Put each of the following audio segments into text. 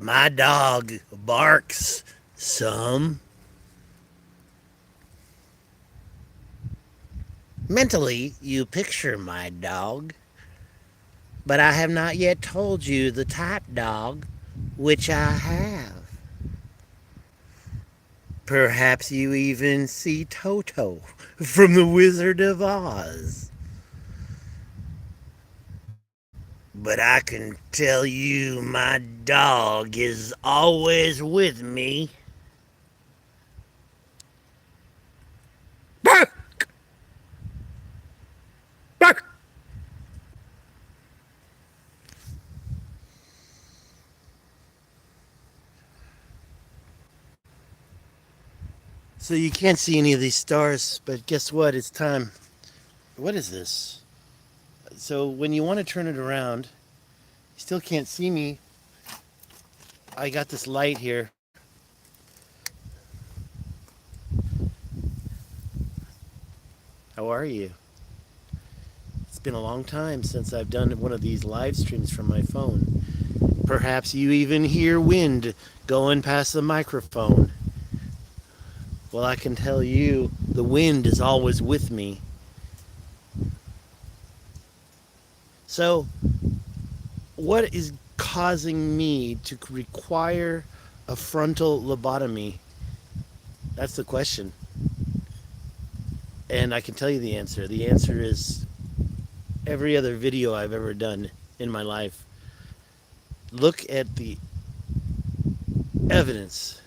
My dog barks some. Mentally, you picture my dog, but I have not yet told you the type dog which I have. Perhaps you even see Toto from the Wizard of Oz. But I can tell you my dog is always with me. Bark! Bark! So you can't see any of these stars, but guess what? It's time. What is this? So when you want to turn it around, you still can't see me. I got this light here. How are you? It's been a long time since I've done one of these live streams from my phone. Perhaps you even hear wind going past the microphone. Well, I can tell you the wind is always with me. So, what is causing me to require a frontal lobotomy? That's the question. And I can tell you the answer. The answer is every other video I've ever done in my life. Look at the evidence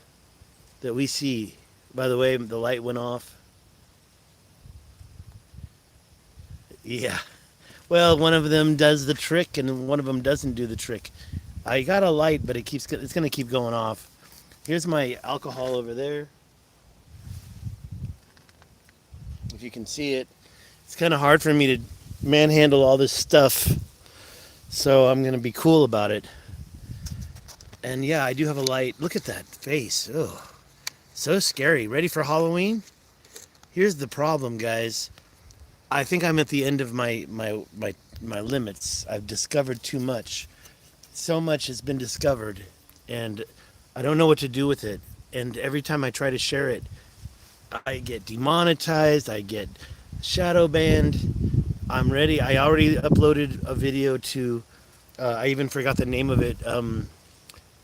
that we see. By the way, the light went off. Yeah. Well, one of them does the trick and one of them doesn't do the trick. I got a light, but it's going to keep going off. Here's my alcohol over there. If you can see it, it's kind of hard for me to manhandle all this stuff. So I'm going to be cool about it. And yeah, I do have a light. Look at that face. Oh, so scary. Ready for Halloween? Here's the problem, guys. I think I'm at the end of my limits. I've discovered too much. So much has been discovered, and I don't know what to do with it. And every time I try to share it, I get demonetized. I get shadow banned. I'm ready. I already uploaded a video to. I even forgot the name of it.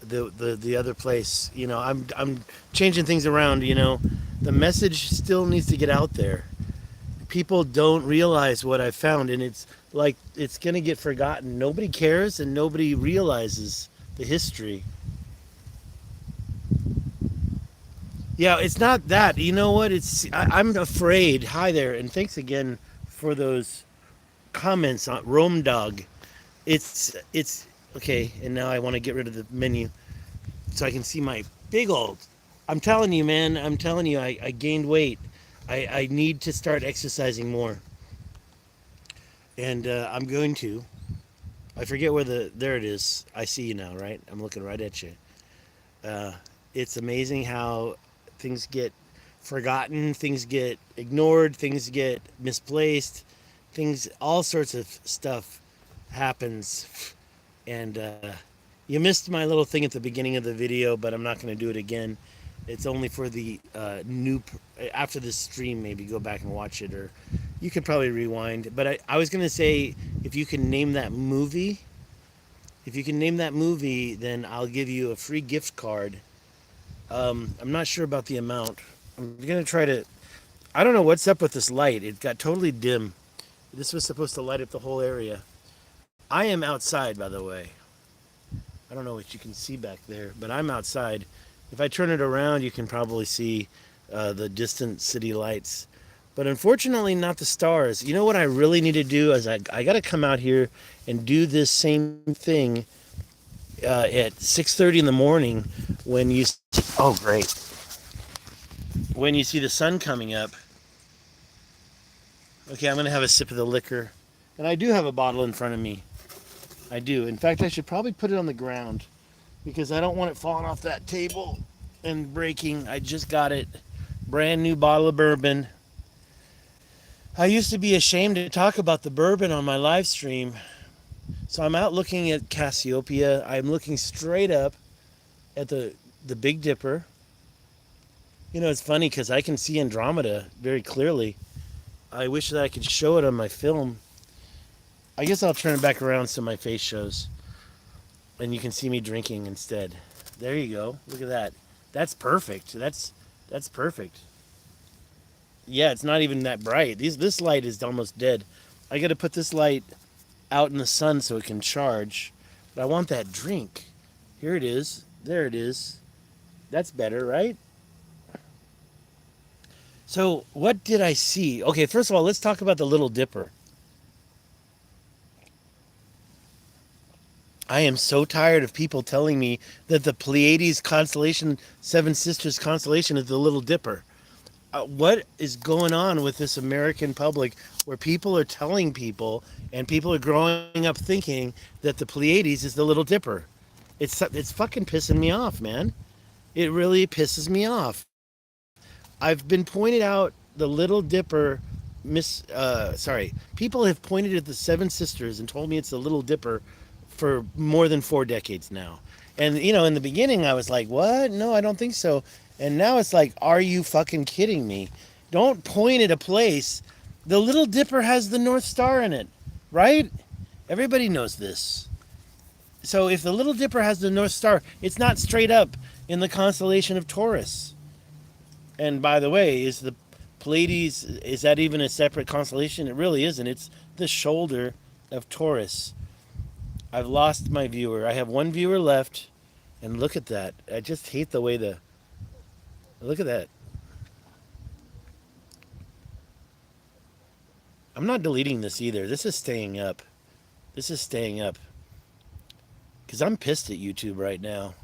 The other place. You know, I'm changing things around. You know, the message still needs to get out there. People don't realize what I found, and it's like it's gonna get forgotten. Nobody cares, and nobody realizes the history. Yeah, it's not that. You know what? I'm afraid. Hi there, and thanks again for those comments on Rome Dog. It's okay, and now I want to get rid of the menu so I can see my big old. I'm telling you, man. I'm telling you, I gained weight. I need to start exercising more, and I'm going to. I forget where there it is. I see you now, right? I'm looking right at you. Uh, it's amazing how things get forgotten, things get ignored, things get misplaced, all sorts of stuff happens. And you missed my little thing at the beginning of the video, but I'm not going to do it again. It's only for the after this stream, maybe go back and watch it, or you could probably rewind. But I was going to say, if you can name that movie, then I'll give you a free gift card. I'm not sure about the amount. I'm going to try to, I don't know what's up with this light. It got totally dim. This was supposed to light up the whole area. I am outside, by the way. I don't know what you can see back there, but I'm outside. If I turn it around, you can probably see the distant city lights. But unfortunately, not the stars. You know what I really need to do is I got to come out here and do this same thing at 6:30 in the morning when you... Oh, great. When you see the sun coming up. Okay, I'm going to have a sip of the liquor. And I do have a bottle in front of me. I do. In fact, I should probably put it on the ground, because I don't want it falling off that table and breaking. I just got it. Brand new bottle of bourbon. I used to be ashamed to talk about the bourbon on my live stream. So I'm out looking at Cassiopeia. I'm looking straight up. at the Big Dipper. You know, it's funny because I can see Andromeda very clearly. I wish that I could show it on my film. I guess I'll turn it back around so my face shows, and you can see me drinking instead. There you go. Look at that. That's perfect. That's perfect. Yeah, it's not even that bright. This light is almost dead. I got to put this light out in the sun so it can charge. But I want that drink. Here it is. There it is. That's better, right? So, what did I see? Okay, first of all, let's talk about the Little Dipper. I am so tired of people telling me that the Pleiades constellation, Seven Sisters constellation, is the Little Dipper. What is going on with this American public where people are telling people and people are growing up thinking that the Pleiades is the Little Dipper? It's fucking pissing me off, man. It really pisses me off. I've been pointed out the Little Dipper people have pointed at the Seven Sisters and told me it's the Little Dipper for more than 4 decades now. And you know, in the beginning I was like, "What? No, I don't think so." And now it's like, "Are you fucking kidding me? Don't point at a place. The Little Dipper has the North Star in it, right? Everybody knows this. So if the Little Dipper has the North Star, it's not straight up in the constellation of Taurus. And by the way, is the Pleiades, is that even a separate constellation? It really isn't. It's the shoulder of Taurus. I've lost my viewer. I have one viewer left. And look at that. I just hate the way the... Look at that. I'm not deleting this either. This is staying up. This is staying up. Because I'm pissed at YouTube right now.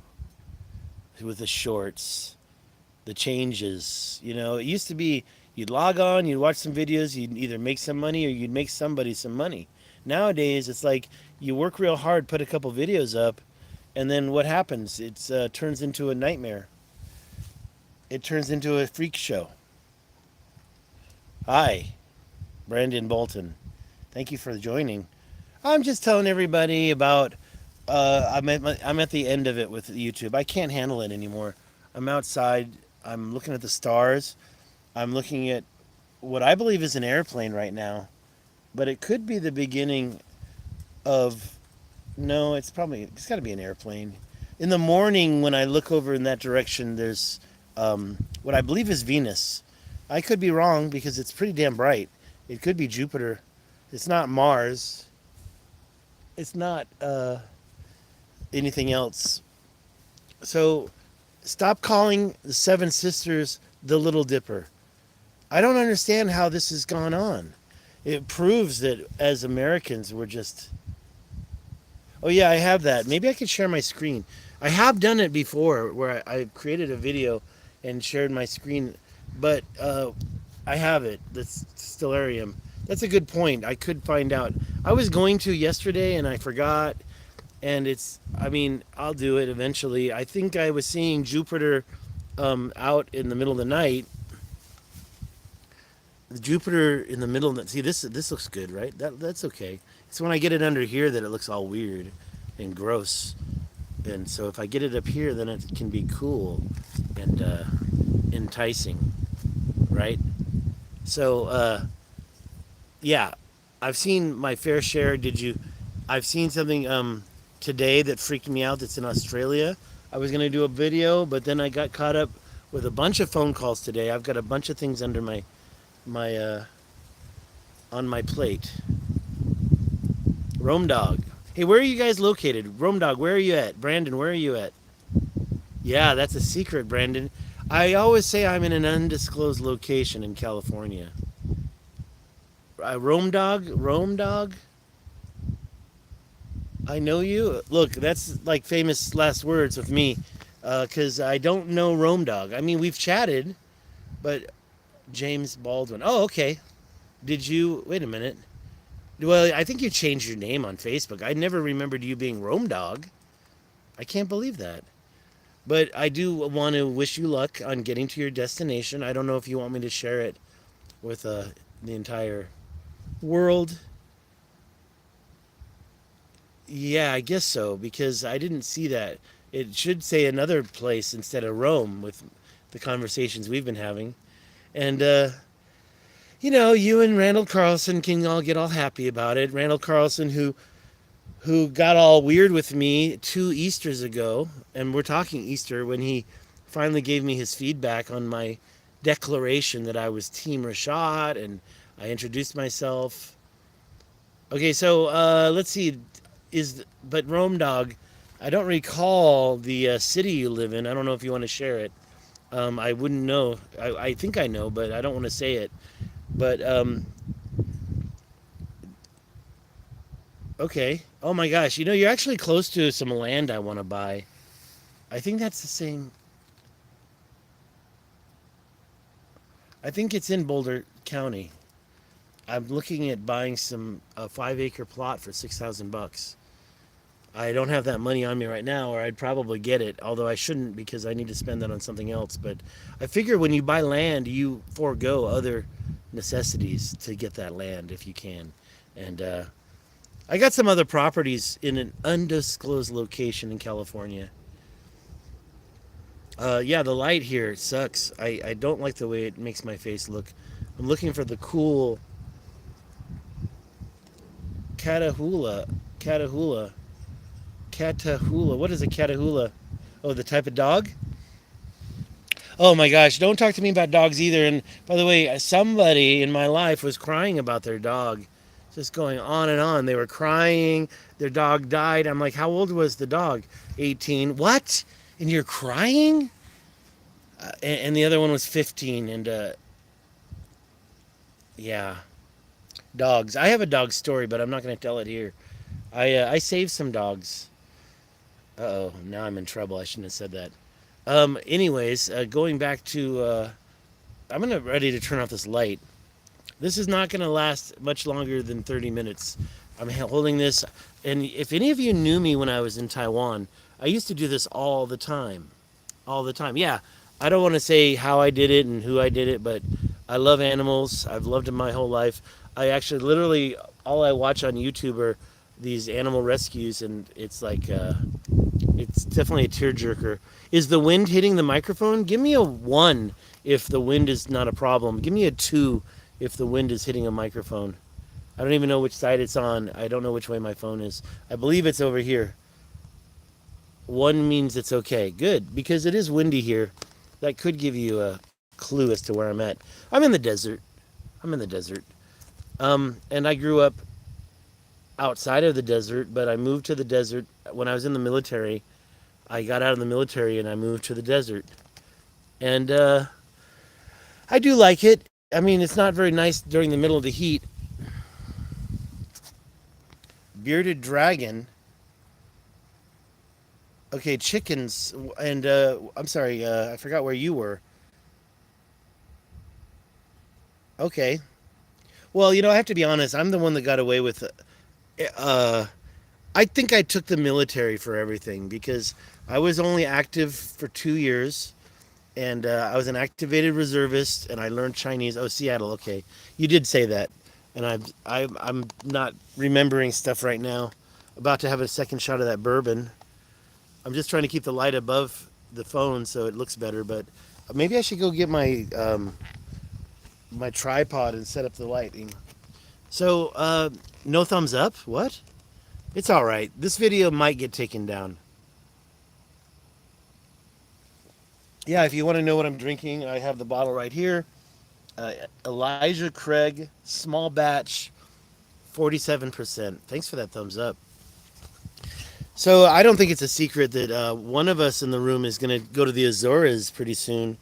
With the shorts. The changes. You know, it used to be you'd log on, you'd watch some videos, you'd either make some money or you'd make somebody some money. Nowadays, it's like you work real hard, put a couple videos up, and then what happens? It turns into a nightmare. It turns into a freak show. Hi, Brandon Bolton. Thank you for joining. I'm just telling everybody about. I'm at the end of it with YouTube. I can't handle it anymore. I'm outside. I'm looking at the stars. I'm looking at what I believe is an airplane right now, but it could be the beginning of. No, it's got to be an airplane. In the morning, when I look over in that direction, there's what I believe is Venus. I could be wrong because it's pretty damn bright. It could be Jupiter. It's not Mars. It's not anything else. So stop calling the Seven Sisters the Little Dipper. I don't understand how this has gone on. It proves that as Americans, we're just... Oh yeah, I have that. Maybe I could share my screen. I have done it before where I created a video and shared my screen, but I have it. That's Stellarium. That's a good point. I could find out. I was going to yesterday and I forgot, and I'll do it eventually. I think I was seeing Jupiter out in the middle of the night. Jupiter in the middle of the... See, this looks good, right? That's okay. It's when I get it under here that it looks all weird and gross. And so if I get it up here, then it can be cool and enticing, right? So, yeah, I've seen my fair share. I've seen something today that freaked me out that's in Australia. I was going to do a video, but then I got caught up with a bunch of phone calls today. I've got a bunch of things under my on my plate. Rome Dog. Hey, where are you guys located? Rome Dog, where are you at? Brandon, where are you at? Yeah, that's a secret, Brandon. I always say I'm in an undisclosed location in California. Rome Dog? I know you. Look, that's like famous last words with me, because I don't know Rome Dog. I mean, we've chatted, but James Baldwin. Oh, okay. Wait a minute. Well, I think you changed your name on Facebook. I never remembered you being Rome Dog. I can't believe that. But I do want to wish you luck on getting to your destination. I don't know if you want me to share it with the entire world. Yeah, I guess so, because I didn't see that. It should say another place instead of Rome with the conversations we've been having. And, you and Randall Carlson can all get all happy about it. Randall Carlson, who got all weird with me 2 Easters ago, and we're talking Easter, when he finally gave me his feedback on my declaration that I was Team Richat, and I introduced myself. Okay, so let's see. But Rome Dog, I don't recall the city you live in. I don't know if you want to share it. I wouldn't know. I think I know, but I don't want to say it. But okay. Oh my gosh, you're actually close to some land I want to buy. I think that's the same. I think it's in Boulder County. I'm looking at buying some a 5 acre plot for $6,000. I don't have that money on me right now, or I'd probably get it. Although I shouldn't because I need to spend that on something else. But I figure when you buy land, you forego other necessities to get that land if you can. And I got some other properties in an undisclosed location in California. Yeah, the light here sucks. I don't like the way it makes my face look. I'm looking for the cool Catahoula. Catahoula. Catahoula. What is a Catahoula? Oh, the type of dog? Oh my gosh, don't talk to me about dogs either. And by the way, somebody in my life was crying about their dog. Just going on and on. They were crying. Their dog died. I'm like, how old was the dog? 18. What? And you're crying? And the other one was 15. And yeah, dogs. I have a dog story, but I'm not going to tell it here. I saved some dogs. Uh-oh, now I'm in trouble. I shouldn't have said that. Anyways, going back to, I'm gonna ready to turn off this light. This is not gonna last much longer than 30 minutes. I'm holding this, and if any of you knew me when I was in Taiwan, I used to do this all the time, all the time. Yeah, I don't want to say how I did it and who I did it, but I love animals. I've loved them my whole life. I actually literally all I watch on YouTube are these animal rescues, and it's like. It's definitely a tearjerker. Is the wind hitting the microphone? Give me a 1 if the wind is not a problem. Give me a 2 if the wind is hitting a microphone. I don't even know which side it's on. I don't know which way my phone is. I believe it's over here. 1 means it's okay. Good, because it is windy here. That could give you a clue as to where I'm at. I'm in the desert. I'm in the desert. And I grew up outside of the desert, but I moved to the desert when I was in the military. I got out of the military and I moved to the desert. And I do like it. I mean, it's not very nice during the middle of the heat. Bearded dragon. Okay, chickens. And I'm sorry, I forgot where you were. Okay. Well, I have to be honest. I'm the one that got away with uh, I think I took the military for everything because I was only active for 2 years, and I was an activated reservist, and I learned Chinese. Oh, Seattle. Okay, you did say that, and I'm not remembering stuff right now. About to have a second shot of that bourbon. I'm just trying to keep the light above the phone so it looks better, but maybe I should go get my tripod and set up the lighting. So, no thumbs up? What? It's all right. This video might get taken down. Yeah, if you want to know what I'm drinking, I have the bottle right here. Elijah Craig, small batch, 47%. Thanks for that thumbs up. So I don't think it's a secret that one of us in the room is going to go to the Azores pretty soon.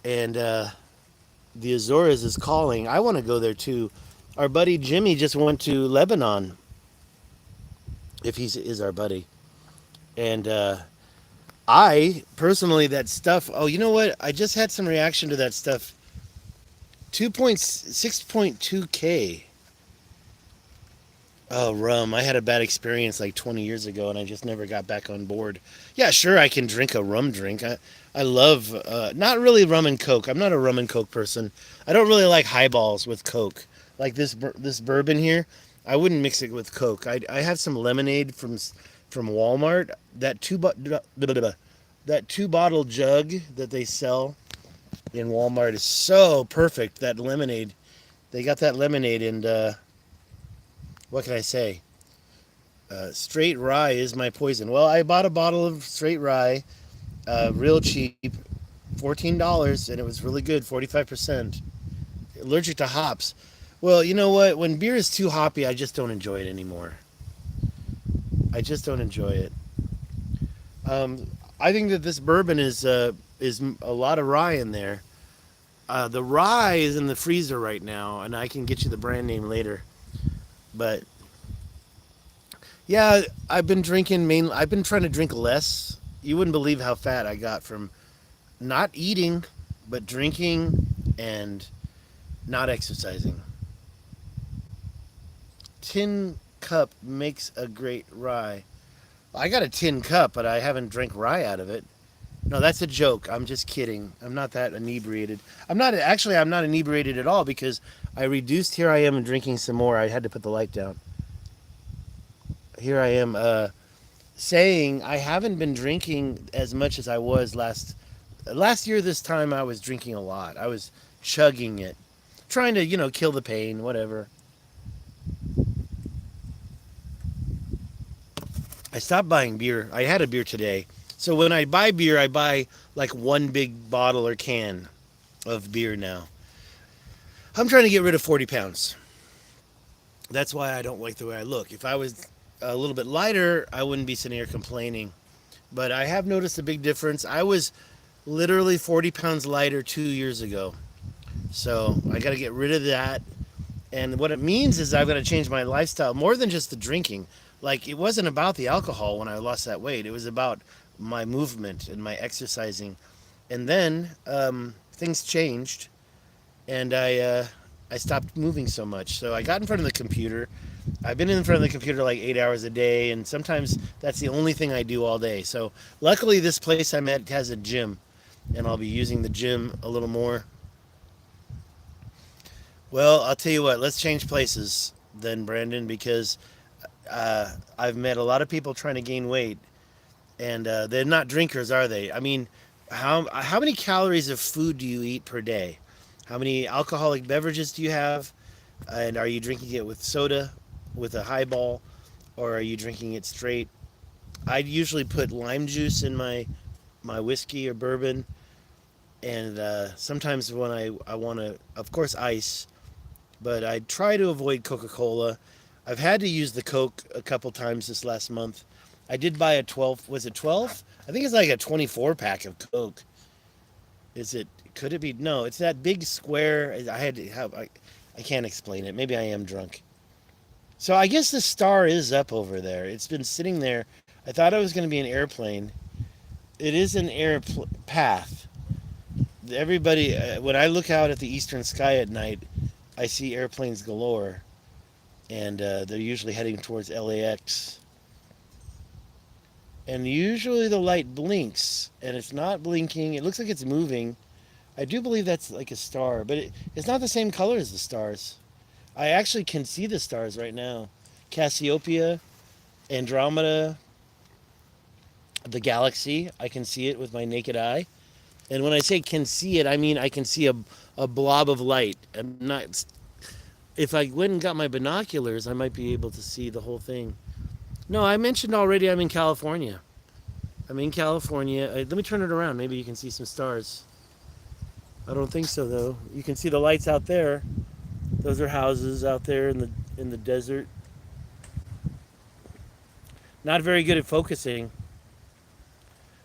And the Azores is calling. I want to go there too. Our buddy Jimmy just went to Lebanon. If he is our buddy. And I, personally, that stuff... Oh, you know what? I just had some reaction to that stuff. 6.2K. Oh, rum. I had a bad experience like 20 years ago, and I just never got back on board. Yeah, sure, I can drink a rum drink. I love... not really rum and Coke. I'm not a rum and Coke person. I don't really like highballs with Coke. Like this bourbon here. I wouldn't mix it with Coke. I have some lemonade from from Walmart. That two bottle jug that they sell in Walmart is so perfect. That lemonade, they got that lemonade, and what can I say? Straight rye is my poison. Well, I bought a bottle of straight rye, real cheap, $14, and it was really good, 45%. Allergic to hops. Well, you know what? When beer is too hoppy, I just don't enjoy it anymore. I just don't enjoy it. I think that this bourbon is a lot of rye in there. The rye is in the freezer right now, and I can get you the brand name later. But yeah, I've been trying to drink less. You wouldn't believe how fat I got from not eating, but drinking and not exercising. Tin cup makes a great rye. I got a tin cup, but I haven't drank rye out of it. No, that's a joke. I'm just kidding. I'm not that inebriated. I'm not inebriated at all because I reduced. Here I am drinking some more. I had to put the light down. Here I am saying I haven't been drinking as much as I was last year. This time I was drinking a lot. I was chugging it, trying to, kill the pain, whatever. I stopped buying beer. I had a beer today. So when I buy beer, I buy like one big bottle or can of beer now. I'm trying to get rid of 40 pounds. That's why I don't like the way I look. If I was a little bit lighter, I wouldn't be sitting here complaining. But I have noticed a big difference. I was literally 40 pounds lighter 2 years ago. So I got to get rid of that. And what it means is I've got to change my lifestyle more than just the drinking. Like, it wasn't about the alcohol when I lost that weight. It was about my movement and my exercising. And then things changed, and I stopped moving so much. So I got in front of the computer. I've been in front of the computer like 8 hours a day, and sometimes that's the only thing I do all day. So luckily, this place I'm at has a gym, and I'll be using the gym a little more. Well, I'll tell you what, let's change places then, Brandon, because I've met a lot of people trying to gain weight, and they're not drinkers, are they? I mean, how many calories of food do you eat per day? How many alcoholic beverages do you have? And are you drinking it with soda, with a highball, or are you drinking it straight? I usually put lime juice in my whiskey or bourbon, and sometimes when I want to, of course, ice, but I try to avoid Coca-Cola. I've had to use the Coke a couple times this last month. I did buy a 12, was it 12? I think it's like a 24 pack of Coke. Could it be? No, it's that big square. I can't explain it. Maybe I am drunk. So I guess the star is up over there. It's been sitting there. I thought it was going to be an airplane. It is an path. Everybody, when I look out at the eastern sky at night, I see airplanes galore. And they're usually heading towards LAX. And usually the light blinks, and it's not blinking. It looks like it's moving. I do believe that's like a star, but it's not the same color as the stars. I actually can see the stars right now. Cassiopeia, Andromeda, the galaxy. I can see it with my naked eye. And when I say can see it, I mean I can see a blob of light. I'm not. If I went and got my binoculars, I might be able to see the whole thing. No, I mentioned already I'm in California. I'm in California. Let me turn it around. Maybe you can see some stars. I don't think so, though. You can see the lights out there. Those are houses out there in the desert. Not very good at focusing.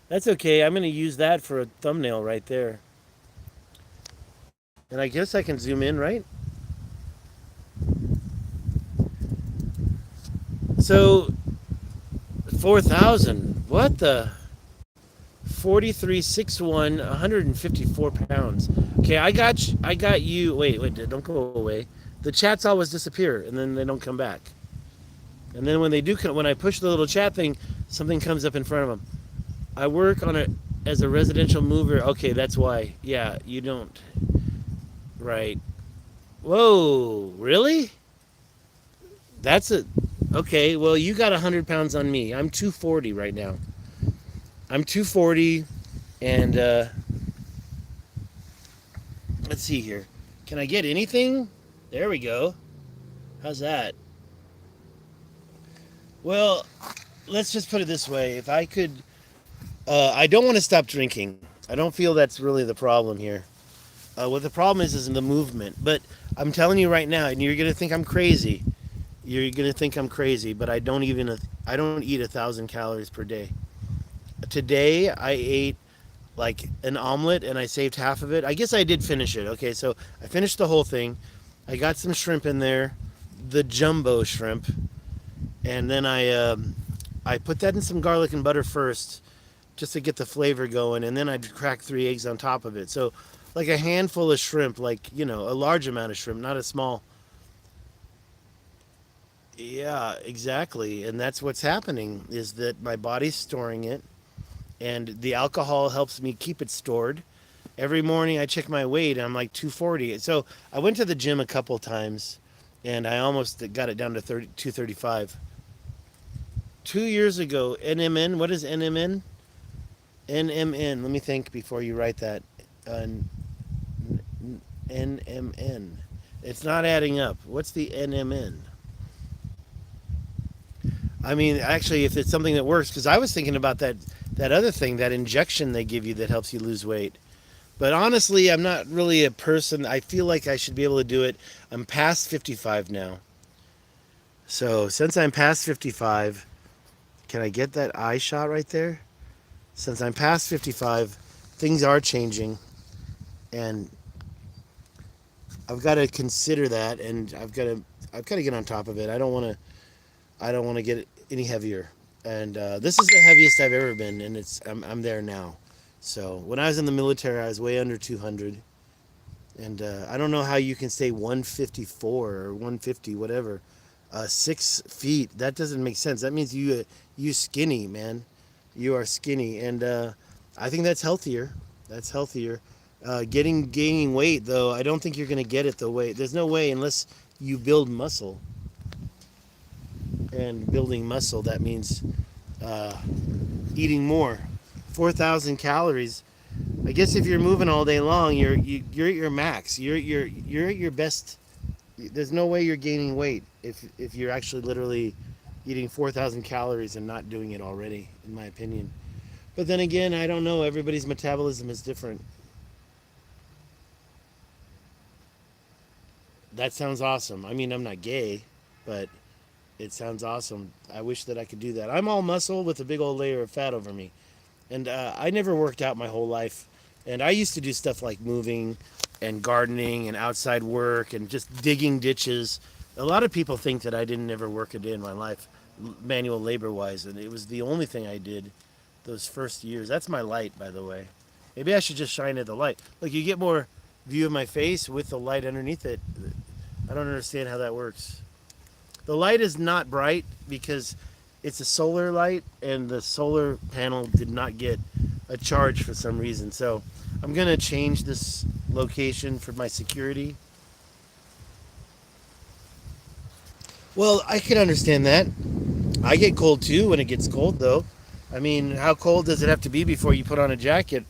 That's okay. I'm going to use that for a thumbnail right there. And I guess I can zoom in, right? So 4,000. What the? 4361, 154 pounds. Okay, I got you. Wait, don't go away. The chats always disappear and then they don't come back. And then when they do come, when I push the little chat thing, something comes up in front of them. I work on it as a residential mover. Okay, that's why. Yeah, you don't. Right. Whoa, really? That's a Okay, well, you got 100 pounds on me. I'm 240 right now. I'm 240, and let's see here. Can I get anything? There we go. How's that? Well, let's just put it this way. If I could, I don't want to stop drinking. I don't feel that's really the problem here. What the problem is in the movement. But I'm telling you right now, and you're gonna think I'm crazy. You're gonna think I'm crazy, but I don't eat 1,000 calories per day. Today I ate like an omelet and I saved half of it. I guess I did finish it. Okay, so I finished the whole thing. I got some shrimp in there, the jumbo shrimp, and then I put that in some garlic and butter first, just to get the flavor going, and then I cracked 3 eggs on top of it. So, like a handful of shrimp, like a large amount of shrimp, not a small. Yeah, exactly, and that's what's happening is that my body's storing it, and the alcohol helps me keep it stored. Every morning I check my weight and I'm like 240. So I went to the gym a couple times and I almost got it down to 235. 2 years ago, NMN, what is NMN? NMN, let me think before you write that. Uh, NMN. It's not adding up. What's the NMN? I mean, actually, if it's something that works, because I was thinking about that other thing, that injection they give you that helps you lose weight. But honestly, I'm not really a person. I feel like I should be able to do it. I'm past 55 now. So since I'm past 55, can I get that eye shot right there? Since I'm past 55, things are changing, and I've got to consider that, and I've got to get on top of it. I don't want to get any heavier, and this is the heaviest I've ever been, and I'm there now. So when I was in the military, I was way under 200. And I don't know how you can say 154 or 150, whatever. 6 feet. That doesn't make sense. That means you skinny, man. You are skinny, and I think that's healthier. That's healthier. Gaining weight though, I don't think you're gonna get it the way. There's no way unless you build muscle. And building muscle, that means uh, eating more. 4,000 calories. I guess if you're moving all day long, you're at your max. You're at your best. There's no way you're gaining weight if you're actually literally eating 4,000 calories and not doing it already, in my opinion. But then again, I don't know. Everybody's metabolism is different. That sounds awesome. I mean, I'm not gay, but it sounds awesome. I wish that I could do that. I'm all muscle with a big old layer of fat over me. And I never worked out my whole life. And I used to do stuff like moving and gardening and outside work and just digging ditches. A lot of people think that I didn't ever work a day in my life, manual labor wise. And it was the only thing I did those first years. That's my light, by the way. Maybe I should just shine at the light. Look, you get more view of my face with the light underneath it. I don't understand how that works. The light is not bright because it's a solar light and the solar panel did not get a charge for some reason. So I'm going to change this location for my security. Well, I can understand that. I get cold too when it gets cold though. I mean, how cold does it have to be before you put on a jacket?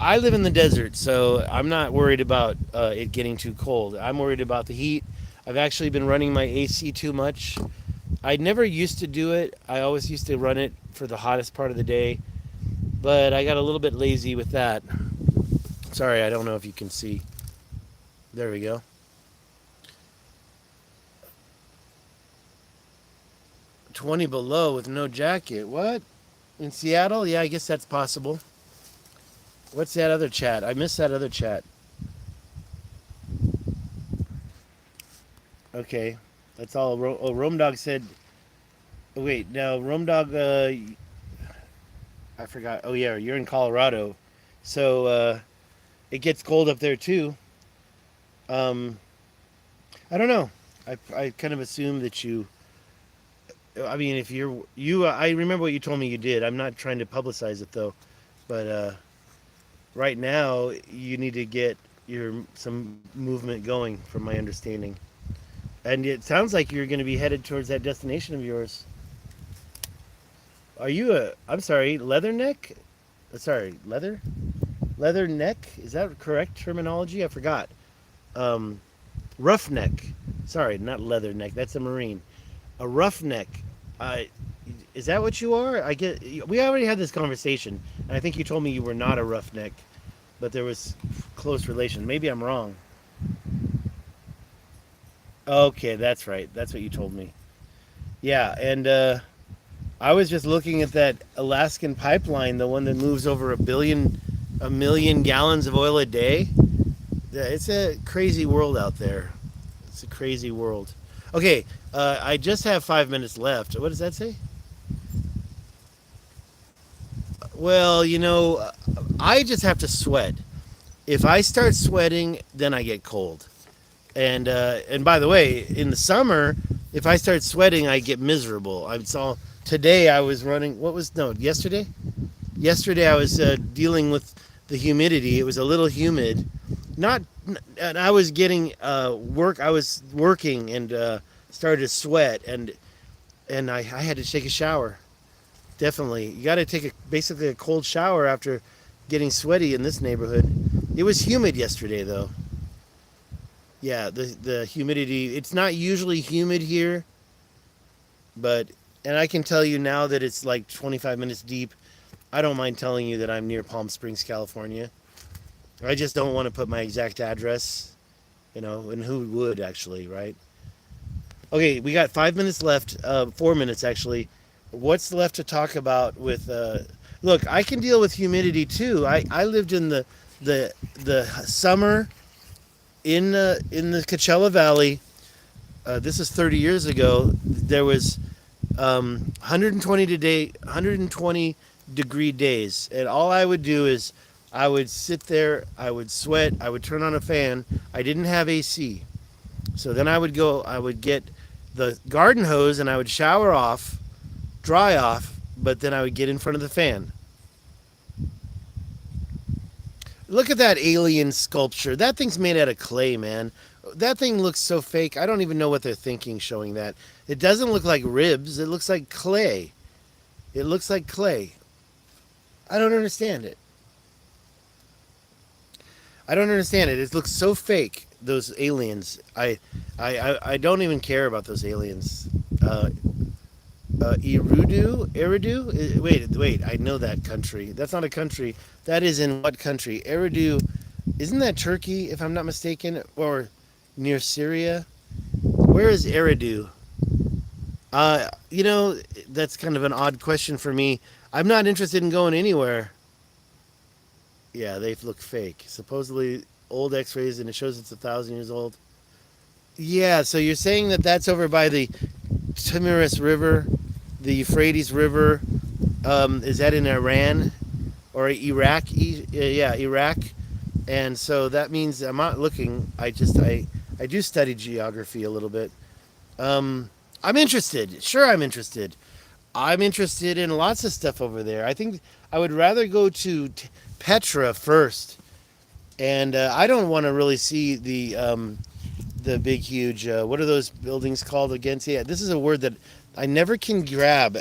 I live in the desert, so I'm not worried about it getting too cold. I'm worried about the heat. I've actually been running my AC too much. I never used to do it. I always used to run it for the hottest part of the day, but I got a little bit lazy with that. Sorry, I don't know if you can see. There we go. 20 below with no jacket. What? In Seattle? Yeah, I guess that's possible. What's that other chat? I missed that other chat. Okay. That's all. Oh, Rome Dog said. Oh, wait, now Rome Dog. I forgot. Oh yeah, you're in Colorado, so it gets cold up there too. Um, I don't know. I kind of assume that you. I mean, if I remember what you told me you did. I'm not trying to publicize it though, but right now you need to get your some movement going, from my understanding. And it sounds like you're going to be headed towards that destination of yours. Are you a? I'm sorry, leatherneck. Sorry, leather neck. Is that correct terminology? I forgot. Um, roughneck. Sorry, not leather neck. That's a marine. A roughneck. Uh, is that what you are? I get. We already had this conversation, and I think you told me you were not a roughneck, but there was close relation. Maybe I'm wrong. Okay, that's right. That's what you told me. Yeah, and I was just looking at that Alaskan pipeline, the one that moves over a million gallons of oil a day. Yeah, it's a crazy world out there. It's a crazy world. Okay, I just have 5 minutes left. What does that say? Well, I just have to sweat. If I start sweating, then I get cold. And by the way, in the summer, if I start sweating, I get miserable. I saw today I was running. What was no yesterday? Yesterday I was dealing with the humidity. It was a little humid. Not, and I was getting work. I was working and started to sweat, and I had to take a shower. Definitely, you got to take basically a cold shower after getting sweaty in this neighborhood. It was humid yesterday, though. Yeah, the humidity. It's not usually humid here, but and I can tell you now that it's like 25 minutes deep. I don't mind telling you that I'm near Palm Springs, California. I just don't want to put my exact address, and who would actually, right? Okay, we got 5 minutes left. 4 minutes actually. What's left to talk about with? Look, I can deal with humidity too. I lived in the summer in the Coachella Valley. This is 30 years ago. There was 120 degree days, and all I would do is I would sit there, I would sweat, I would turn on a fan. I didn't have AC, so then I would get the garden hose and I would shower off, dry off, but then I would get in front of the fan. Look at that alien sculpture. That thing's made out of clay, man. That thing looks so fake. I don't even know what they're thinking showing that. It doesn't look like ribs. It looks like clay. It looks like clay. I don't understand it. I don't understand it. It looks so fake. Those aliens. I don't even care about those aliens. Eridu. Wait. I know that country. That's not a country. That is in what country? Eridu. Isn't that Turkey, if I'm not mistaken, or near Syria? Where is Eridu? That's kind of an odd question for me. I'm not interested in going anywhere. Yeah, they look fake. Supposedly old X-rays, and it shows it's 1,000 years old. Yeah, so you're saying that that's over by the Timaeus River, the Euphrates River. Is that in Iran or Iraq? Yeah, Iraq. And so that means I'm not looking. I do study geography a little bit. I'm interested. Sure, I'm interested. I'm interested in lots of stuff over there. I think I would rather go to Petra first, and I don't want to really see the big, huge. What are those buildings called again? Yeah, this is a word that I never can grab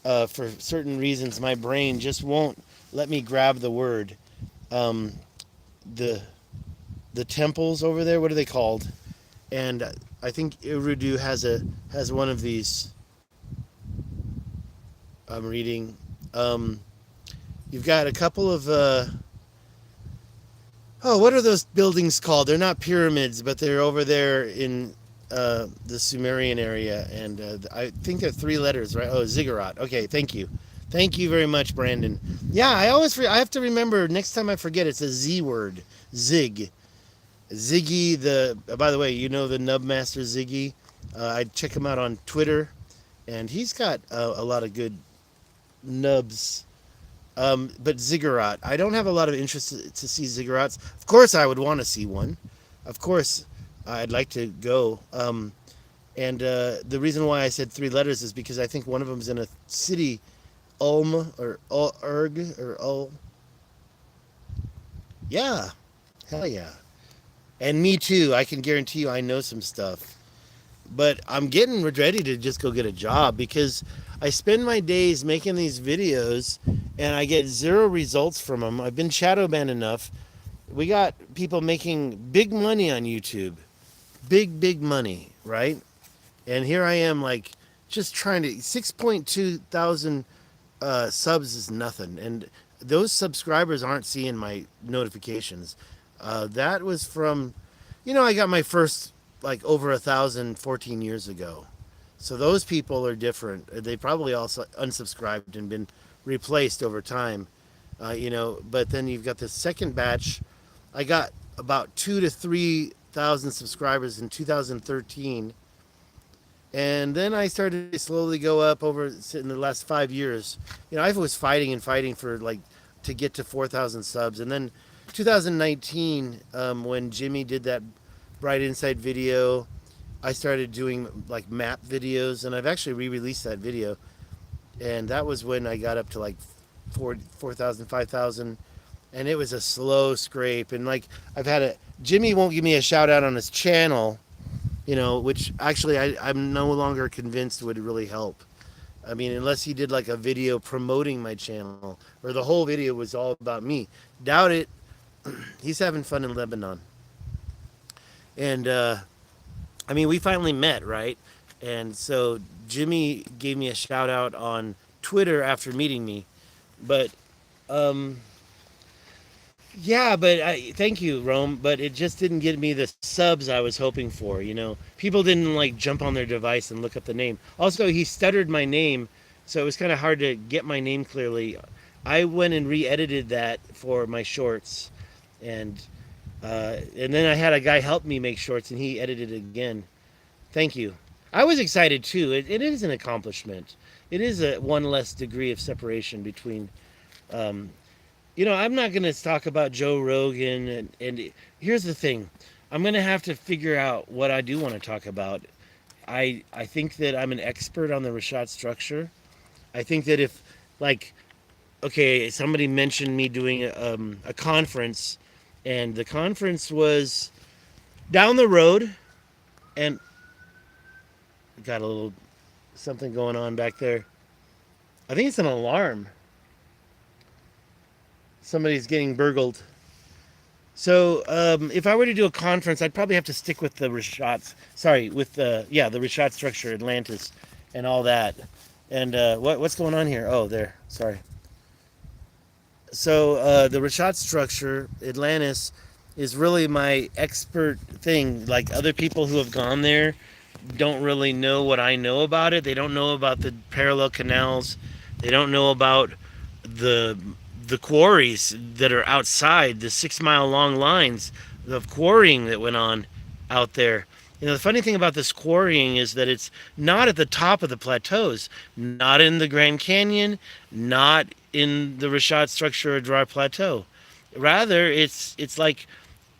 for certain reasons. My brain just won't let me grab the word. Um, the the temples over there. What are they called? And I think Urudu has one of these. I'm reading. Um, you've got a couple of what are those buildings called? They're not pyramids, but they're over there in the Sumerian area, and I think they're three letters, right? Oh, ziggurat. Okay, thank you very much, Brandon. Yeah, I have to remember next time I forget. It's a Z word, zig, Ziggy. By the way, the Nub Master Ziggy. I check him out on Twitter, and he's got a lot of good nubs. But ziggurat, I don't have a lot of interest to see ziggurats. Of course, I would want to see one. Of course, I'd like to go. And the reason why I said three letters is because I think one of them is in a city, Ulm or Urg or Ul. Yeah, hell yeah. And me too. I can guarantee you, I know some stuff. but I'm getting ready to just go get a job because I spend my days making these videos and I get zero results from them. I've been shadow banned enough. We got people making big money on YouTube, big money, right? And here I am, like, just trying to 6.2 thousand subs is nothing, and those subscribers aren't seeing my notifications. That was from, I got my first like over 1,014 years ago. So those people are different. They probably also unsubscribed and been replaced over time. But then you've got the second batch. I got about 2 to 3 thousand subscribers in 2013, and then I started to slowly go up over in the last 5 years. I was fighting and fighting for like to get to 4,000 subs, and then 2019, when Jimmy did that Bright Insight video, I started doing like map videos, and I've actually re-released that video, and that was when I got up to like 4,000, 5,000, and it was a slow scrape. And like Jimmy won't give me a shout out on his channel, which actually I'm no longer convinced would really help. I mean, unless he did like a video promoting my channel, or the whole video was all about me. Doubt it. He's having fun in Lebanon. And, I mean, we finally met, right? And so Jimmy gave me a shout out on Twitter after meeting me. But, yeah, but thank you, Rome. But it just didn't get me the subs I was hoping for. People didn't like jump on their device and look up the name. Also, he stuttered my name, so it was kind of hard to get my name clearly. I went and re-edited that for my shorts, and then I had a guy help me make shorts, and he edited it again. Thank you. I was excited too. It is an accomplishment. It is a one less degree of separation between. I'm not going to talk about Joe Rogan, and here's the thing. I'm going to have to figure out what I do want to talk about. I think that I'm an expert on the richat structure. I think that if, like, okay, somebody mentioned me doing a conference, and the conference was down the road, and got a little something going on back there. I think it's an alarm. Somebody's getting burgled. So if I were to do a conference, I'd probably have to stick with the richats. Sorry, with the richat structure, Atlantis, and all that. And what's going on here? Oh, there. Sorry. So the richat structure, Atlantis, is really my expert thing. Like, other people who have gone there don't really know what I know about it. They don't know about the parallel canals. They don't know about the quarries that are outside, the 6 mile long lines of quarrying that went on out there. The funny thing about this quarrying is that it's not at the top of the plateaus, not in the Grand Canyon, not in the richat structure or Dry Plateau. Rather, it's like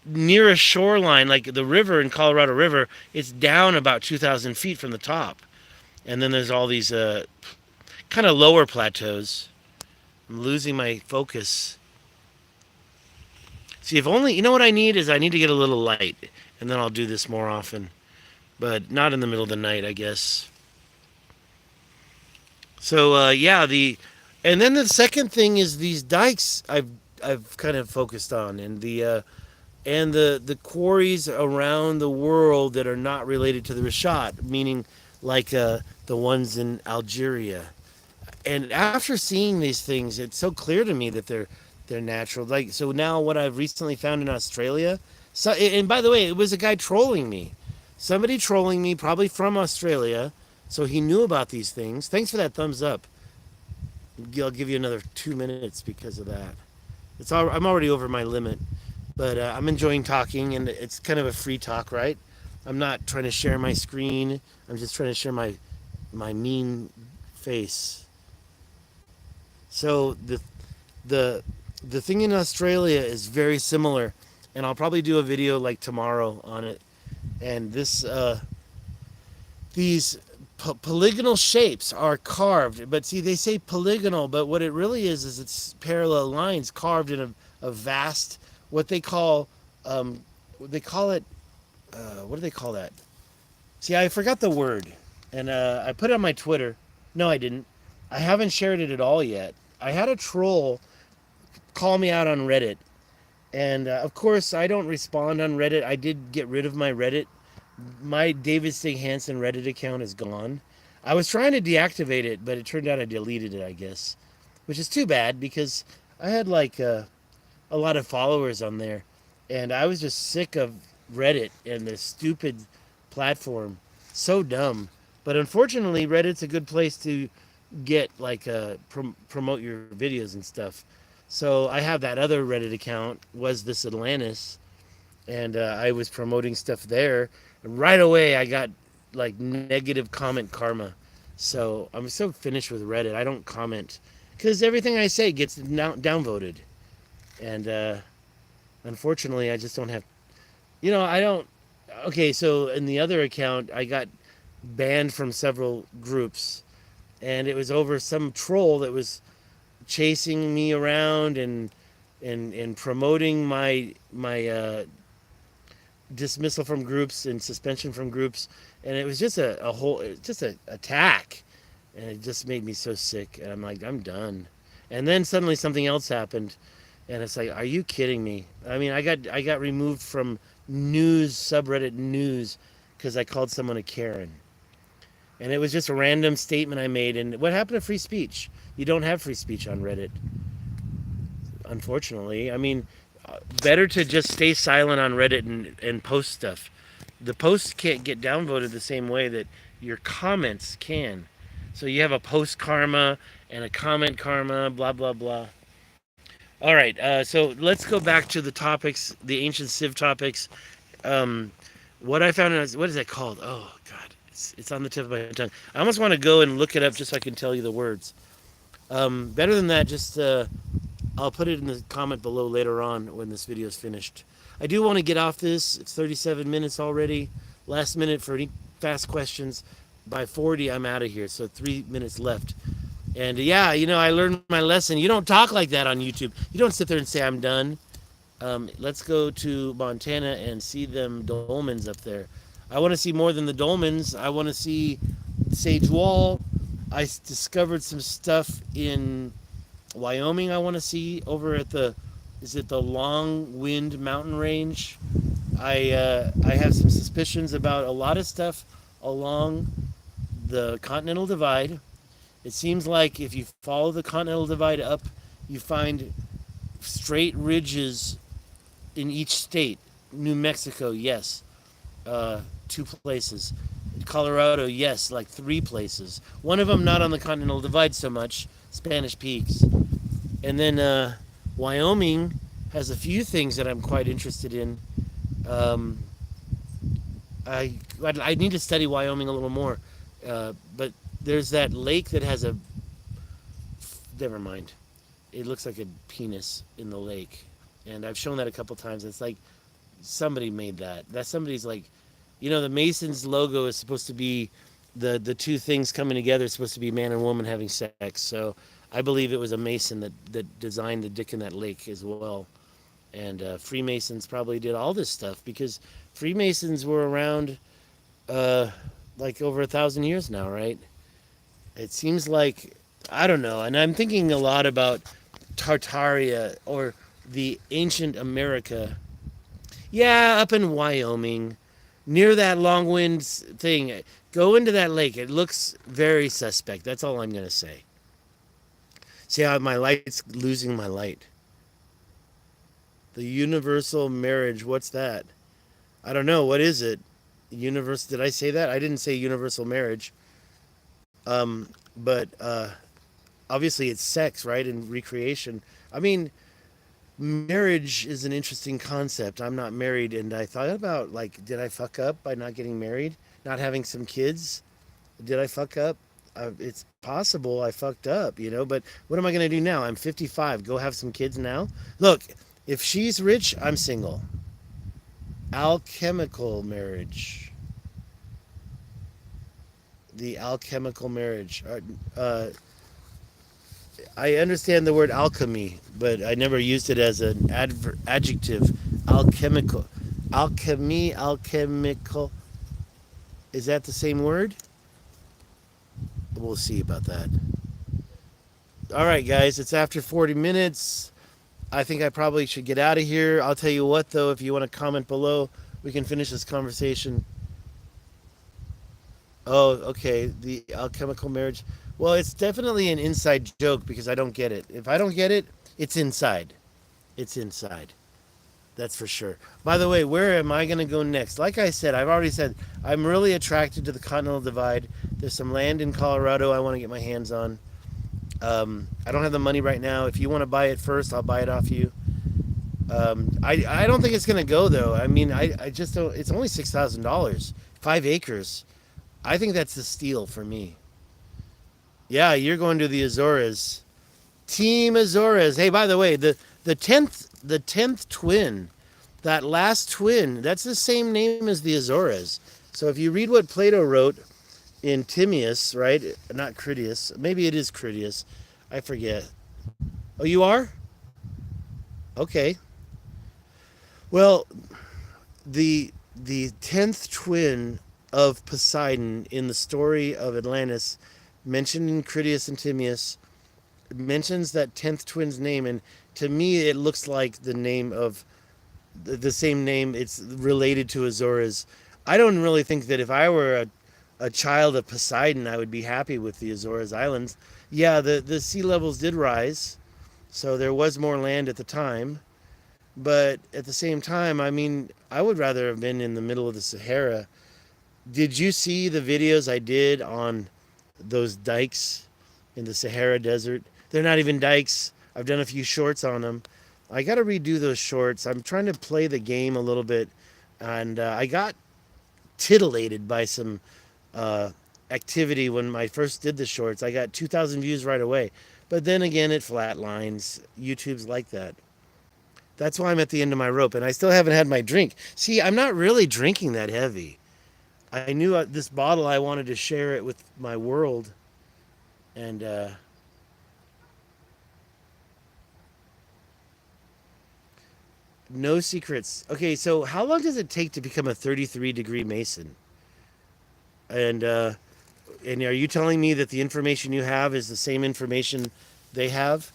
near a shoreline, like the river in Colorado River. It's down about 2,000 feet from the top. And then there's all these kind of lower plateaus. I'm losing my focus. See, if only, what I need is I need to get a little light, and then I'll do this more often. But not in the middle of the night, I guess. So, and then the second thing is these dikes I've kind of focused on, and the quarries around the world that are not related to the richat, meaning like the ones in Algeria. And after seeing these things, it's so clear to me that they're natural. Like, so now what I've recently found in Australia. So, and by the way, it was a guy trolling me. Somebody trolling me, probably from Australia. So he knew about these things. Thanks for that thumbs up. I'll give you another 2 minutes because of that. I'm already over my limit, but I'm enjoying talking, and it's kind of a free talk, right? I'm not trying to share my screen. I'm just trying to share my mean face. So the thing in Australia is very similar, and I'll probably do a video like tomorrow on it. And these polygonal shapes are carved, but see, they say polygonal, but what it really is it's parallel lines carved in a vast, what they call it, what do they call that? See, I forgot the word, and I put it on my Twitter. No, I didn't. I haven't shared it at all yet. I had a troll call me out on Reddit, and of course, I don't respond on Reddit. I did get rid of my Reddit. My David Stig Hansen Reddit account is gone. I was trying to deactivate it, but it turned out I deleted it, I guess, which is too bad because I had like a lot of followers on there, and I was just sick of Reddit and this stupid platform. So dumb. But unfortunately, Reddit's a good place to get like promote your videos and stuff. So I have that other Reddit account, was this Atlantis, and I was promoting stuff there. And right away, I got like negative comment karma. So I'm so finished with Reddit. I don't comment because everything I say gets downvoted, and unfortunately, I just don't have. I don't. Okay, so in the other account, I got banned from several groups, and it was over some troll that was chasing me around and promoting my dismissal from groups and suspension from groups, and it was just a whole just a attack, and it just made me so sick. And I'm like, I'm done. And then suddenly something else happened, and it's like, are you kidding me? I mean, I got removed from news subreddit news because I called someone a Karen. And it was just a random statement I made. And what happened to free speech? You don't have free speech on Reddit, unfortunately. I mean, better to just stay silent on Reddit and post stuff. The posts can't get downvoted the same way that your comments can. So you have a post karma and a comment karma, blah, blah, blah. All right, so let's go back to the topics, the ancient Civ topics. What I found is, what is that called? Oh, God, it's on the tip of my tongue. I almost want to go and look it up just so I can tell you the words. Better than that, just I'll put it in the comment below later on when this video is finished. I do want to get off this. It's 37 minutes already. Last minute for any fast questions. By 40, I'm out of here, so 3 minutes left. And yeah, I learned my lesson. You don't talk like that on YouTube. You don't sit there and say, I'm done. Let's go to Montana and see them dolmens up there. I want to see more than the dolmens. I want to see Sage Wall. I discovered some stuff in Wyoming I want to see over at is it the Long Wind Mountain Range? I have some suspicions about a lot of stuff along the Continental Divide. It seems like if you follow the Continental Divide up, you find straight ridges in each state. New Mexico, yes, 2 places. Colorado, yes, like 3 places. One of them not on the Continental Divide so much, Spanish Peaks. And then Wyoming has a few things that I'm quite interested in. I need to study Wyoming a little more, but there's that lake that has never mind. It looks like a penis in the lake, and I've shown that a couple times. It's like somebody made that. That somebody's like, the Masons logo is supposed to be the 2 things coming together. It's supposed to be man and woman having sex. So I believe it was a Mason that designed the dick in that lake as well. And Freemasons probably did all this stuff because Freemasons were around like over 1,000 years now, right? It seems like, I don't know, and I'm thinking a lot about Tartaria or the ancient America. Yeah, up in Wyoming, near that Long Wind thing. Go into that lake. It looks very suspect. That's all I'm going to say. See how my light's losing my light. The universal marriage, what's that? I don't know. What is it? Did I say that? I didn't say universal marriage. But obviously it's sex, right? And recreation. I mean, marriage is an interesting concept. I'm not married, and I thought about, like, did I fuck up by not getting married? Not having some kids? Did I fuck up? It's possible I fucked up, but what am I going to do now? I'm 55. Go have some kids now? Look, if she's rich, I'm single. Alchemical marriage. The alchemical marriage. I understand the word alchemy, but I never used it as an adjective. Alchemical. Alchemy, alchemical. Is that the same word? We'll see about that. All right, guys, it's after 40 minutes. I think I probably should get out of here. I'll tell you what, though, if you want to comment below, we can finish this conversation. Oh, okay. The alchemical marriage. Well, it's definitely an inside joke because I don't get it. If I don't get it, it's inside. It's inside. That's for sure. By the way, where am I going to go next? Like I said, I've already said, I'm really attracted to the Continental Divide. There's some land in Colorado I want to get my hands on. I don't have the money right now. If you want to buy it first, I'll buy it off you. I don't think it's going to go, though. I mean, I just don't. It's only $6,000. 5 acres. I think that's the steal for me. Yeah, you're going to the Azores. Team Azores. Hey, by the way, the tenth twin, that last twin, that's the same name as the Azores. So if you read what Plato wrote in Timaeus, right? Not Critias. Maybe it is Critias. I forget. Oh, you are? Okay. Well, the tenth twin of Poseidon in the story of Atlantis, mentioned in Critias and Timaeus, mentions that tenth twin's name, and to me it looks like the name of the same name. It's related to Azores. I don't really think that if I were a child of Poseidon, I would be happy with the Azores Islands. Yeah, the sea levels did rise, so there was more land at the time. But at the same time, I mean, I would rather have been in the middle of the Sahara. Did you see the videos I did on those dikes in the Sahara Desert? They're not even dikes. I've done a few shorts on them. I got to redo those shorts. I'm trying to play the game a little bit, and I got titillated by some uh, activity when I first did the shorts. I got 2,000 views right away. But then again, it flatlines. YouTube's like that. That's why I'm at the end of my rope, and I still haven't had my drink. See, I'm not really drinking that heavy. I knew this bottle, I wanted to share it with my world, and no secrets. Okay, so how long does it take to become a 33-degree Mason? And and are you telling me that the information you have is the same information they have?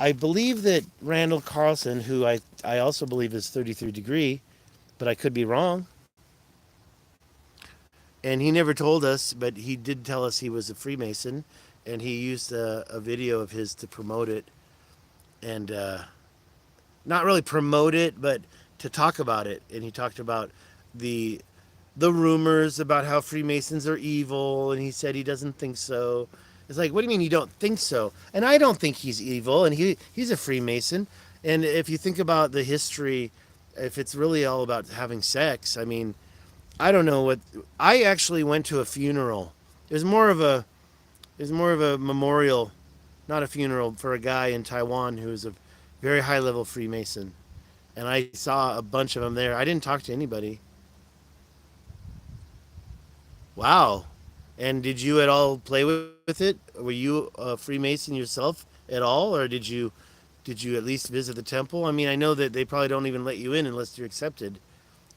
I believe that Randall Carlson, who I also believe is 33 degree, but I could be wrong. And he never told us, but he did tell us he was a Freemason, and he used a video of his to promote it, and not really promote it, but to talk about it. And he talked about the the rumors about how Freemasons are evil, and he said he doesn't think so. It's like, what do you mean you don't think so? And I don't think he's evil, and he's a Freemason. And if you think about the history, if it's really all about having sex, I mean, I don't know what. I actually went to a funeral. It was more of a memorial, not a funeral, for a guy in Taiwan who was a very high level Freemason, and I saw a bunch of them there. I didn't talk to anybody. Wow. And did you at all play with it? Were you a Freemason yourself at all, or did you at least visit the temple? I mean, I know that they probably don't even let you in unless you're accepted,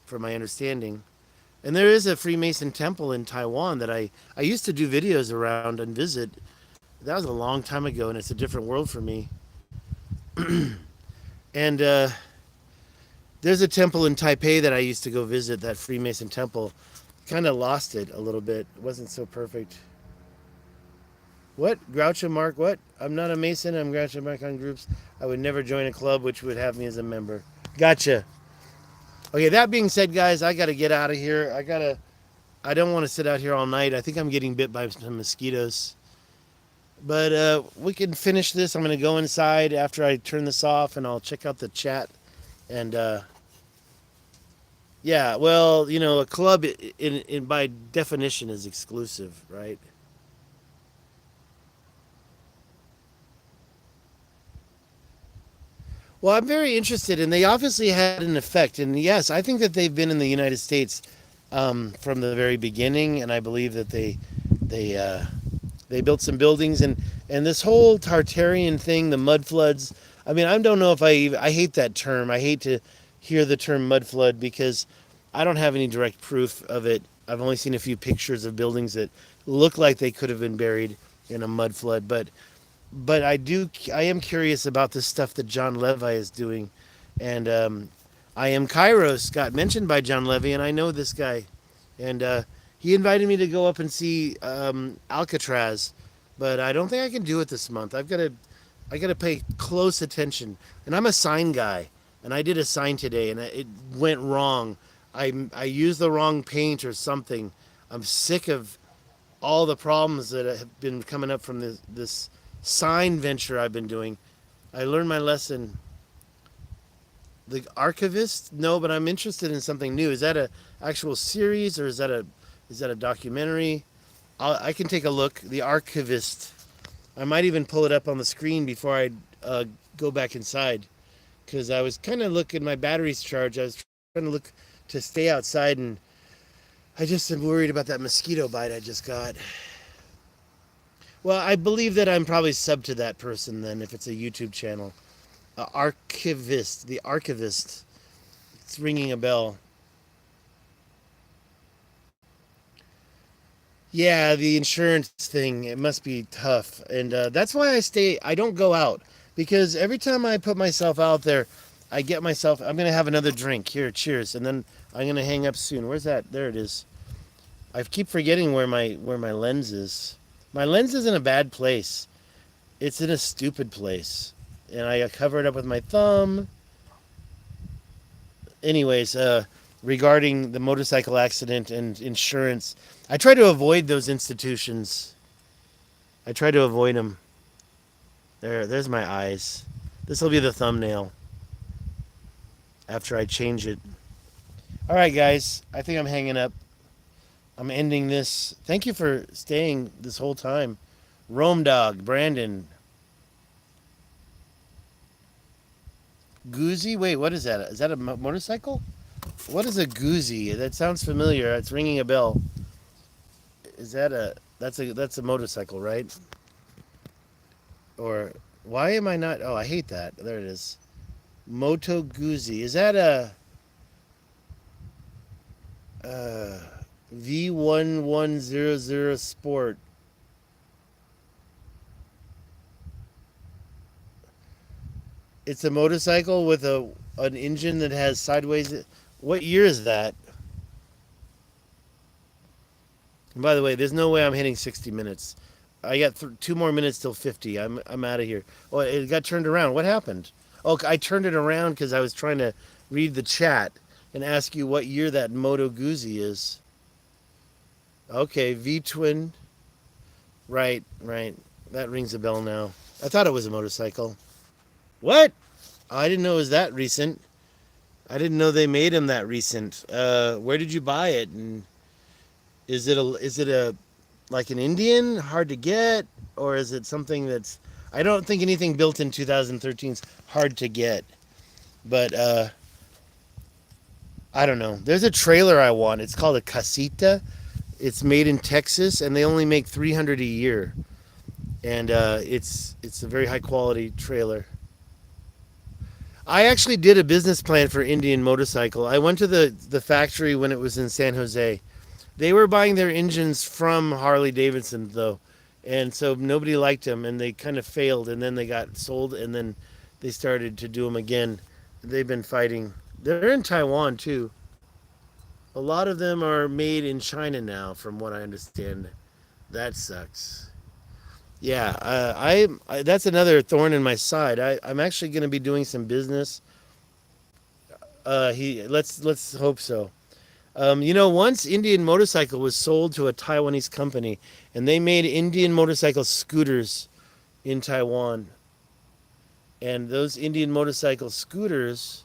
from my understanding. And there is a Freemason temple in Taiwan that I used to do videos around and visit. That was a long time ago, and it's a different world for me. And there's a temple in Taipei that I used to go visit, that Freemason temple. Kind of lost it a little bit. It wasn't so perfect. What? Groucho Mark, what? I'm not a Mason. I'm Groucho Mark on groups. I would never join a club which would have me as a member. Gotcha. Okay, that being said, guys, I got to get out of here. I don't want to sit out here all night. I think I'm getting bit by some mosquitoes. But we can finish this. I'm going to go inside after I turn this off, and I'll check out the chat. And yeah, well, you know, a club in by definition is exclusive, right? Well, I'm very interested, and they obviously had an effect. And yes, I think that they've been in the United States from the very beginning, and I believe that they they built some buildings, and this whole Tartarian thing, the mud floods. I mean, I don't know if I hate that term. I hate to hear the term mud flood because I don't have any direct proof of it I've only seen a few pictures of buildings that look like they could have been buried in a mud flood, but I am curious about this stuff that John Levi is doing, and I am Kairos got mentioned by John Levy, and I know this guy, and he invited me to go up and see Alcatraz, but I don't think I can do it this month. I got to pay close attention, and I'm a sign guy, and I did a sign today, and it went wrong. I used the wrong paint or something. I'm sick of all the problems that have been coming up from this sign venture I've been doing. I learned my lesson. The Archivist? No, but I'm interested in something new. Is that a actual series or is that a documentary? I can take a look. The Archivist. I might even pull it up on the screen before I go back inside, because I was kind of looking. My battery's charged. I was trying to look to stay outside, and I just am worried about that mosquito bite I just got. Well, I believe that I'm probably sub to that person then, if it's a YouTube channel. Archivist, the Archivist. It's ringing a bell. Yeah, the insurance thing, it must be tough. And that's why I don't go out. Because every time I put myself out there, I'm going to have another drink. Here, cheers. And then I'm going to hang up soon. Where's that? There it is. I keep forgetting where my lens is. My lens is in a bad place. It's in a stupid place. And I cover it up with my thumb. Anyways, regarding the motorcycle accident and insurance, I try to avoid those institutions. I try to avoid them. There's my eyes. This will be the thumbnail after I change it. All right, guys. I think I'm hanging up. I'm ending this. Thank you for staying this whole time. Rome Dog, Brandon. Goozy? Wait, what is that? Is that a motorcycle? What is a goozy? That sounds familiar. It's ringing a bell. Is that that's a motorcycle, right? Or why am I not? Oh, I hate that. There it is. Moto Guzzi. Is that a V1100 Sport? It's a motorcycle with an engine that has sideways. What year is that? And by the way, there's no way I'm hitting 60 minutes. I got 2 more minutes till 50. I'm out of here. Oh, it got turned around. What happened? Oh, I turned it around because I was trying to read the chat and ask you what year that Moto Guzzi is. Okay, V twin. Right. That rings a bell now. I thought it was a motorcycle. What? Oh, I didn't know it was that recent. I didn't know they made them that recent. Where did you buy it? And is it a like an Indian, hard to get, or is it something that's? I don't think anything built in 2013 is hard to get, but I don't know. There's a trailer I want. It's called a casita. It's made in Texas, and they only make 300 a year, and it's a very high quality trailer. I actually did a business plan for Indian Motorcycle. I went to the factory when it was in San Jose. They were buying their engines from Harley Davidson, though, and so nobody liked them, and they kind of failed, and then they got sold, and then they started to do them again. They've been fighting. They're in Taiwan, too. A lot of them are made in China now, from what I understand. That sucks. Yeah, that's another thorn in my side. I'm actually going to be doing some business. Let's hope so. Once Indian Motorcycle was sold to a Taiwanese company, and they made Indian motorcycle scooters in Taiwan. And those Indian motorcycle scooters,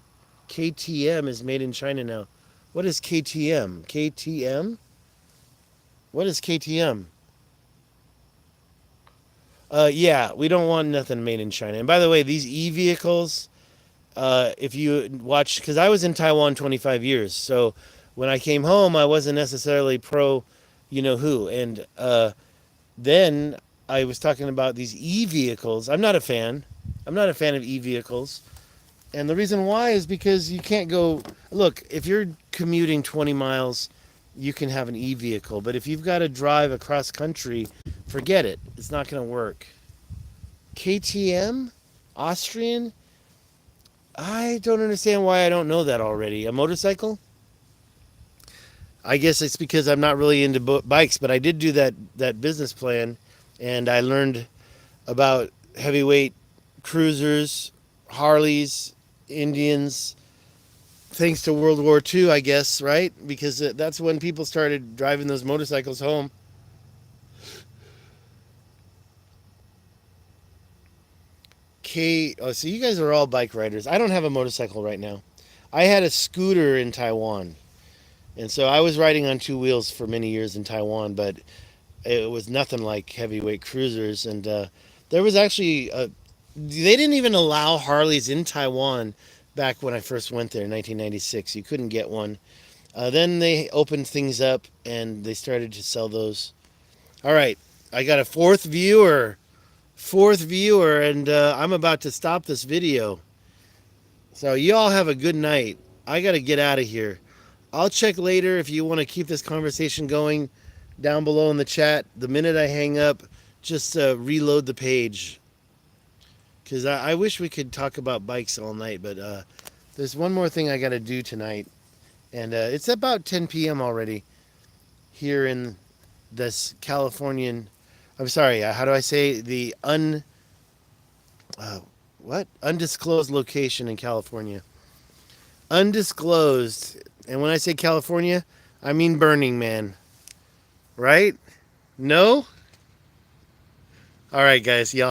KTM, is made in China now. What is KTM? KTM? What is KTM? Yeah, we don't want nothing made in China. And by the way, these e-vehicles, if you watch, because I was in Taiwan 25 years, so when I came home, I wasn't necessarily pro, who. And then I was talking about these e-vehicles. I'm not a fan. I'm not a fan of e-vehicles. And the reason why is because you can't go, look, if you're commuting 20 miles you can have an e-vehicle. But if you've got to drive across country, forget it. It's not going to work. KTM? Austrian? I don't understand why I don't know that already. A motorcycle? I guess it's because I'm not really into bikes, but I did do that business plan, and I learned about heavyweight cruisers, Harleys, Indians, thanks to World War II, I guess, right? Because that's when people started driving those motorcycles home. So you guys are all bike riders. I don't have a motorcycle right now. I had a scooter in Taiwan. And so I was riding on two wheels for many years in Taiwan, but it was nothing like heavyweight cruisers. And there was actually, they didn't even allow Harleys in Taiwan back when I first went there in 1996. You couldn't get one. Then they opened things up and they started to sell those. All right, I got a fourth viewer. And I'm about to stop this video. So you all have a good night. I got to get out of here. I'll check later if you want to keep this conversation going down below in the chat. The minute I hang up, just reload the page. Because I wish we could talk about bikes all night, but there's one more thing I got to do tonight. And it's about 10 p.m. already here in this Californian... I'm sorry, how do I say? The undisclosed location in California. Undisclosed. And when I say California, I mean Burning Man. Right? No? All right, guys. Y'all.